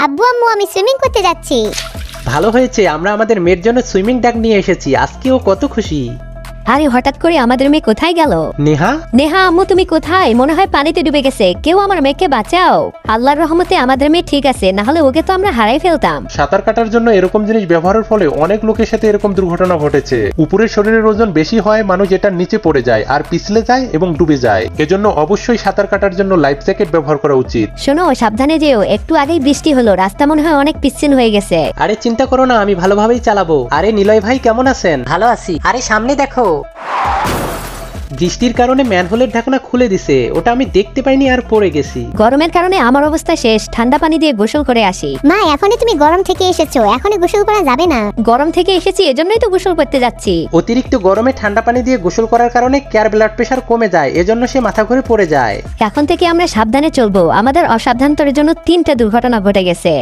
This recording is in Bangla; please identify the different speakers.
Speaker 1: আব্বু আম্মু আমি সুইমিং করতে যাচ্ছি।
Speaker 2: ভালো হয়েছে, আমরা আমাদের মেয়ের জন্য সুইমিং ডাক নিয়ে এসেছি। আজকে ও কত খুশি।
Speaker 3: আরে হঠাৎ করে আমাদের মেয়ে কোথায় গেল?
Speaker 2: নেহা,
Speaker 3: নেহা আম্মু তুমি কোথায়? মনে হয় পানিতে ডুবে গেছে, কেউ আমার মেয়েকে বাঁচাও। আল্লাহর রহমতে আমাদের মেয়ে ঠিক আছে, না হলে ওকে তো আমরা হারাই ফেলতাম।
Speaker 4: সাঁতার কাটার জন্য এরকম জিনিস ব্যবহারের ফলে অনেক লোকের সাথে এরকম দুর্ঘটনা ঘটেছে। উপরের শরীরের ওজন বেশি হয়, মানুষ এটার নিচে পড়ে যায় আর পিছলে যায় এবং ডুবে যায়। এজন্য অবশ্যই সাঁতার কাটার জন্য লাইফ জ্যাকেট ব্যবহার করা উচিত।
Speaker 3: শোনো, সাবধানে যেও, একটু আগেই বৃষ্টি হলো, রাস্তা মনে হয় অনেক পিচ্ছিল হয়ে গেছে।
Speaker 2: আরে চিন্তা করো না, আমি ভালোভাবেই চালাবো। আরে নিলয় ভাই কেমন আছেন?
Speaker 5: ভালো আছি। আরে সামনে দেখো।
Speaker 2: বৃষ্টির কারণে ম্যানহোলের ঢাকনা খুলে দিছে, ওটা আমি দেখতে পাইনি আর পড়ে গেছি।
Speaker 3: গরমের কারণে আমার অবস্থা শেষ, ঠান্ডা পানি দিয়ে গোসল করে আসি।
Speaker 1: মা এখনই তুমি গরম থেকে এসেছো, এখনই গোসল করা যাবে না।
Speaker 3: গরম থেকে এসেছি এজন্যই তো গোসল করতে যাচ্ছি।
Speaker 2: অতিরিক্ত গরমে ঠান্ডা পানি দিয়ে গোসল করার কারণে ক্যার ব্লাড প্রেশার কমে যায়, এজন্য সে মাথা ঘুরে পড়ে যায়।
Speaker 3: এখন থেকে আমরা সাবধানে চলবো, আমাদের অসাবধানতার জন্য 3টা দুর্ঘটনা ঘটে গেছে।